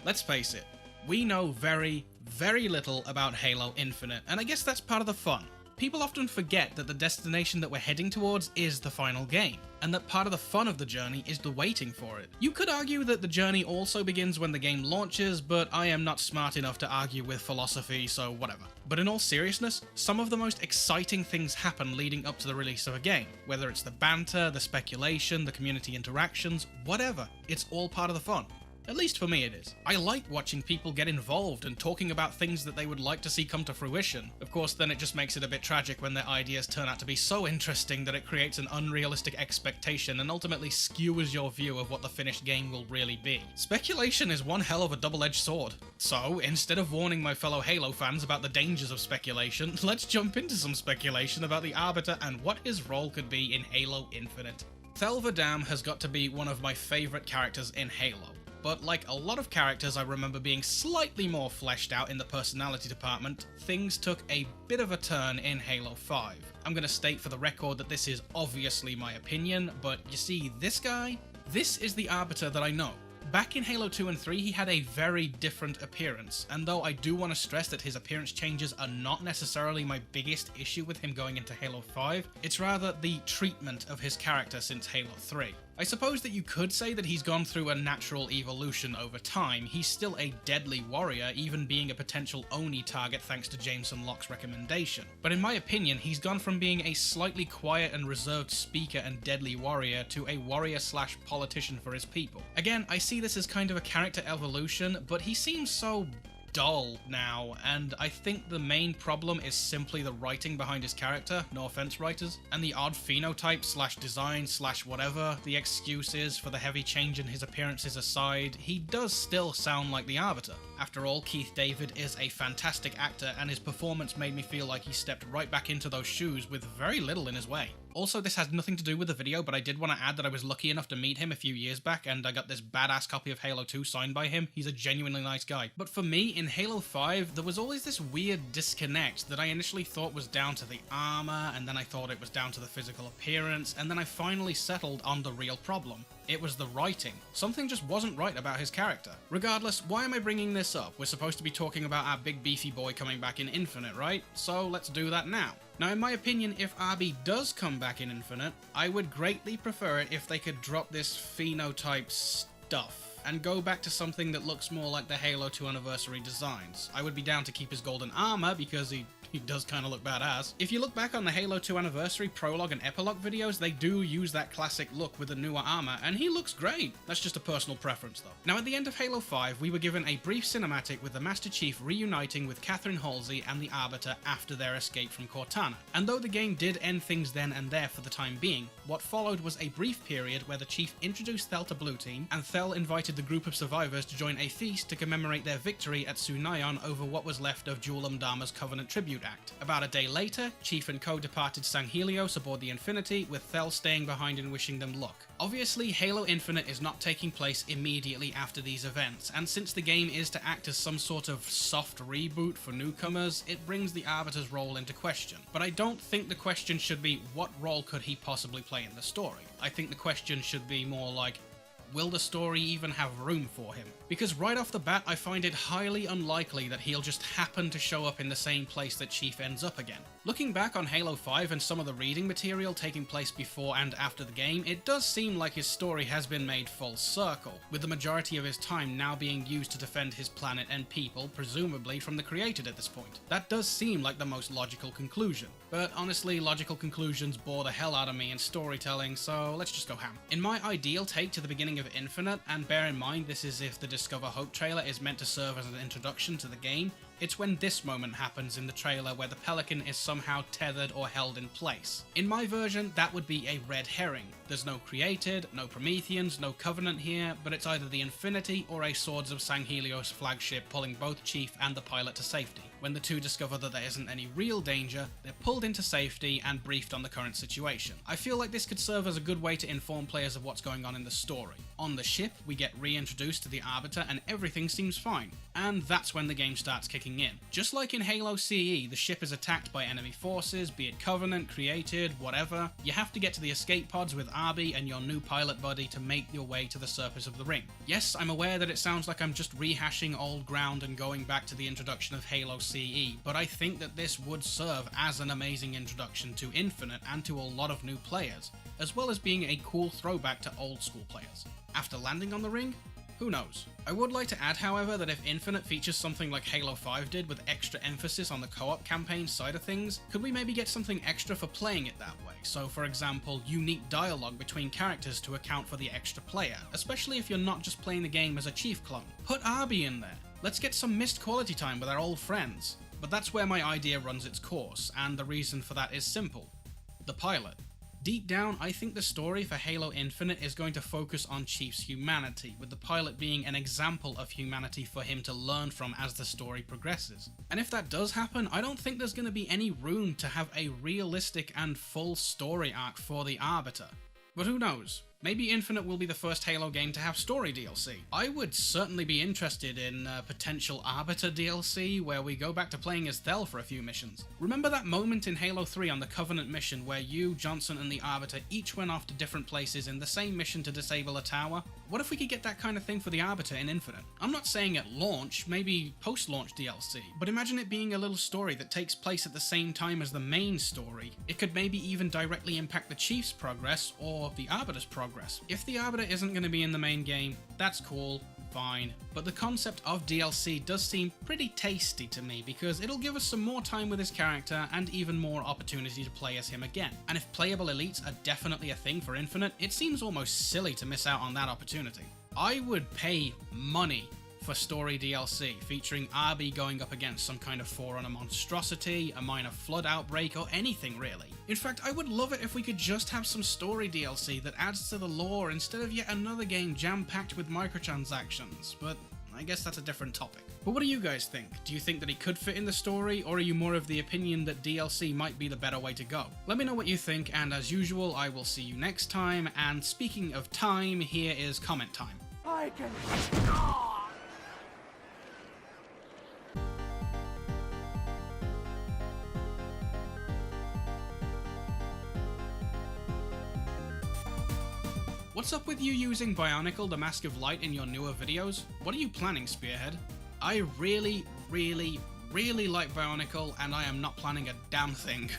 Let's face it, we know very, very little about Halo Infinite, and I guess that's part of the fun. People often forget that the destination that we're heading towards is the final game, and that part of the fun of the journey is the waiting for it. You could argue that the journey also begins when the game launches, but I am not smart enough to argue with philosophy, so whatever. But in all seriousness, some of the most exciting things happen leading up to the release of a game. Whether it's the banter, the speculation, the community interactions, whatever, it's all part of the fun. At least for me it is. I like watching people get involved and talking about things that they would like to see come to fruition. Of course, then it just makes it a bit tragic when their ideas turn out to be so interesting that it creates an unrealistic expectation and ultimately skewers your view of what the finished game will really be. Speculation is one hell of a double-edged sword. So, instead of warning my fellow Halo fans about the dangers of speculation, let's jump into some speculation about the Arbiter and what his role could be in Halo Infinite. Thel Vadam has got to be one of my favourite characters in Halo. But like a lot of characters I remember being slightly more fleshed out in the personality department, things took a bit of a turn in Halo 5. I'm gonna state for the record that this is obviously my opinion, but you see, this guy? This is the Arbiter that I know. Back in Halo 2 and 3, he had a very different appearance, and though I do want to stress that his appearance changes are not necessarily my biggest issue with him going into Halo 5, it's rather the treatment of his character since Halo 3. I suppose that you could say that he's gone through a natural evolution over time. He's still a deadly warrior, even being a potential Oni target thanks to Jameson Locke's recommendation. But in my opinion, he's gone from being a slightly quiet and reserved speaker and deadly warrior to a warrior/politician for his people. Again, I see this as kind of a character evolution, but he seems so dull now, and I think the main problem is simply the writing behind his character, no offense writers, and the odd phenotype/design/whatever the excuse is for the heavy change in his appearances aside, he does still sound like the Arbiter. After all, Keith David is a fantastic actor, and his performance made me feel like he stepped right back into those shoes with very little in his way. Also, this has nothing to do with the video, but I did want to add that I was lucky enough to meet him a few years back, and I got this badass copy of Halo 2 signed by him. He's a genuinely nice guy. But for me, in Halo 5, there was always this weird disconnect that I initially thought was down to the armor, and then I thought it was down to the physical appearance, and then I finally settled on the real problem. It was the writing. Something just wasn't right about his character. Regardless, why am I bringing this up? We're supposed to be talking about our big beefy boy coming back in Infinite, right? So let's do that now. Now, in my opinion, if RB does come back in Infinite, I would greatly prefer it if they could drop this phenotype stuff and go back to something that looks more like the Halo 2 Anniversary designs. I would be down to keep his golden armor because he does kind of look badass. If you look back on the Halo 2 Anniversary prologue and epilogue videos, they do use that classic look with the newer armor, and he looks great. That's just a personal preference though. Now, at the end of Halo 5, we were given a brief cinematic with the Master Chief reuniting with Catherine Halsey and the Arbiter after their escape from Cortana. And though the game did end things then and there for the time being, what followed was a brief period where the Chief introduced Thel to Blue Team, and Thel invited the group of survivors to join a feast to commemorate their victory at Sunayon over what was left of Jul 'Mdama's Covenant Tribute Act. About a day later, Chief and co departed San Helios aboard the Infinity, with Thel staying behind and wishing them luck. Obviously, Halo Infinite is not taking place immediately after these events, and since the game is to act as some sort of soft reboot for newcomers, it brings the Arbiter's role into question. But I don't think the question should be, what role could he possibly play in the story? I think the question should be more like, will the story even have room for him? Because right off the bat, I find it highly unlikely that he'll just happen to show up in the same place that Chief ends up again. Looking back on Halo 5 and some of the reading material taking place before and after the game, it does seem like his story has been made full circle, with the majority of his time now being used to defend his planet and people, presumably from the Created at this point. That does seem like the most logical conclusion. But honestly, logical conclusions bore the hell out of me in storytelling, so let's just go ham. In my ideal take to the beginning of Infinite, and bear in mind this is if the Discover Hope trailer is meant to serve as an introduction to the game, it's when this moment happens in the trailer where the Pelican is somehow tethered or held in place. In my version, that would be a red herring. There's no Created, no Prometheans, no Covenant here, but it's either the Infinity or a Swords of San Helios flagship pulling both Chief and the pilot to safety. When the two discover that there isn't any real danger, they're pulled into safety and briefed on the current situation. I feel like this could serve as a good way to inform players of what's going on in the story. On the ship, we get reintroduced to the Arbiter and everything seems fine. And that's when the game starts kicking in. Just like in Halo CE, the ship is attacked by enemy forces, be it Covenant, Created, whatever. You have to get to the escape pods with Arby and your new pilot buddy to make your way to the surface of the ring. Yes, I'm aware that it sounds like I'm just rehashing old ground and going back to the introduction of Halo CE, but I think that this would serve as an amazing introduction to Infinite and to a lot of new players, as well as being a cool throwback to old school players. After landing on the ring? Who knows? I would like to add, however, that if Infinite features something like Halo 5 did with extra emphasis on the co-op campaign side of things, could we maybe get something extra for playing it that way? So for example, unique dialogue between characters to account for the extra player, especially if you're not just playing the game as a Chief clone. Put Arby in there. Let's get some missed quality time with our old friends. But that's where my idea runs its course, and the reason for that is simple. The pilot. Deep down, I think the story for Halo Infinite is going to focus on Chief's humanity, with the pilot being an example of humanity for him to learn from as the story progresses. And if that does happen, I don't think there's going to be any room to have a realistic and full story arc for the Arbiter. But who knows? Maybe Infinite will be the first Halo game to have story DLC. I would certainly be interested in potential Arbiter DLC where we go back to playing as Thel for a few missions. Remember that moment in Halo 3 on the Covenant mission where you, Johnson, and the Arbiter each went off to different places in the same mission to disable a tower? What if we could get that kind of thing for the Arbiter in Infinite? I'm not saying at launch, maybe post-launch DLC, but imagine it being a little story that takes place at the same time as the main story. It could maybe even directly impact the Chief's progress or the Arbiter's progress. If the Arbiter isn't going to be in the main game, that's cool, fine, but the concept of DLC does seem pretty tasty to me because it'll give us some more time with his character and even more opportunity to play as him again. And if playable elites are definitely a thing for Infinite, it seems almost silly to miss out on that opportunity. I would pay money for story DLC, featuring Arby going up against some kind of Forerunner monstrosity, a minor flood outbreak, or anything really. In fact, I would love it if we could just have some story DLC that adds to the lore instead of yet another game jam-packed with microtransactions, but I guess that's a different topic. But what do you guys think? Do you think that he could fit in the story, or are you more of the opinion that DLC might be the better way to go? Let me know what you think, and as usual, I will see you next time, and speaking of time, here is comment time. I can... What's up with you using Bionicle the Mask of Light in your newer videos? What are you planning, Spearhead? I really like Bionicle, and I am not planning a damn thing.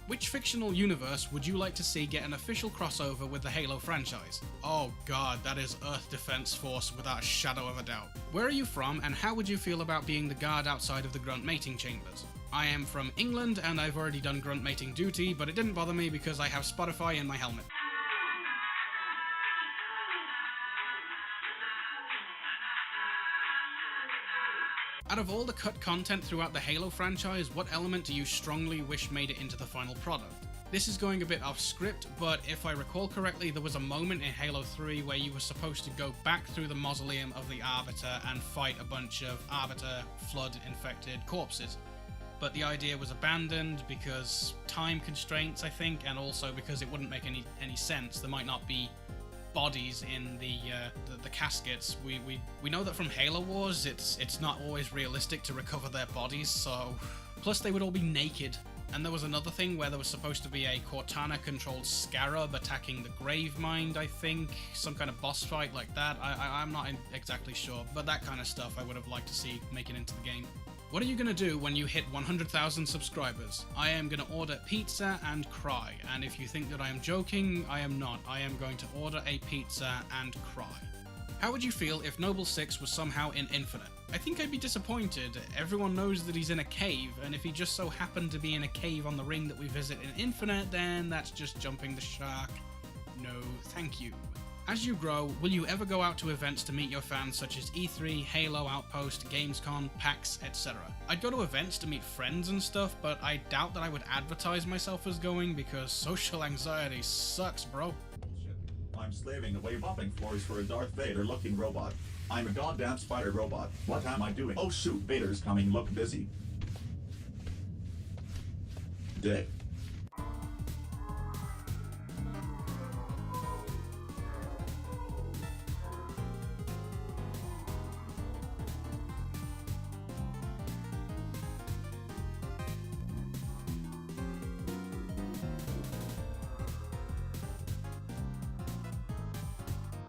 Which fictional universe would you like to see get an official crossover with the Halo franchise? Oh god, that is Earth Defense Force without a shadow of a doubt. Where are you from, and how would you feel about being the guard outside of the grunt mating chambers? I am from England, and I've already done grunt mating duty, but it didn't bother me because I have Spotify in my helmet. Out of all the cut content throughout the Halo franchise, what element do you strongly wish made it into the final product? This is going a bit off script, but if I recall correctly, there was a moment in Halo 3 where you were supposed to go back through the mausoleum of the Arbiter and fight a bunch of Arbiter flood-infected corpses. But the idea was abandoned because time constraints, I think, and also because it wouldn't make any sense. There might not be bodies in the caskets. We know that from Halo Wars, it's not always realistic to recover their bodies, so... Plus they would all be naked. And there was another thing where there was supposed to be a Cortana-controlled Scarab attacking the Gravemind, I think. Some kind of boss fight like that. I'm not exactly sure, but that kind of stuff I would have liked to see make it into the game. What are you going to do when you hit 100,000 subscribers? I am going to order pizza and cry, and if you think that I am joking, I am not. I am going to order a pizza and cry. How would you feel if Noble 6 was somehow in Infinite? I think I'd be disappointed. Everyone knows that he's in a cave, and if he just so happened to be in a cave on the ring that we visit in Infinite, then that's just jumping the shark. No, thank you. As you grow, will you ever go out to events to meet your fans such as E3, Halo Outpost, Gamescom, PAX, etc.? I'd go to events to meet friends and stuff, but I doubt that I would advertise myself as going because social anxiety sucks, bro. Bullshit. I'm slaving away mopping floors for a Darth Vader looking robot. I'm a goddamn spider robot. What am I doing? Oh shoot, Vader's coming, look busy. Dick.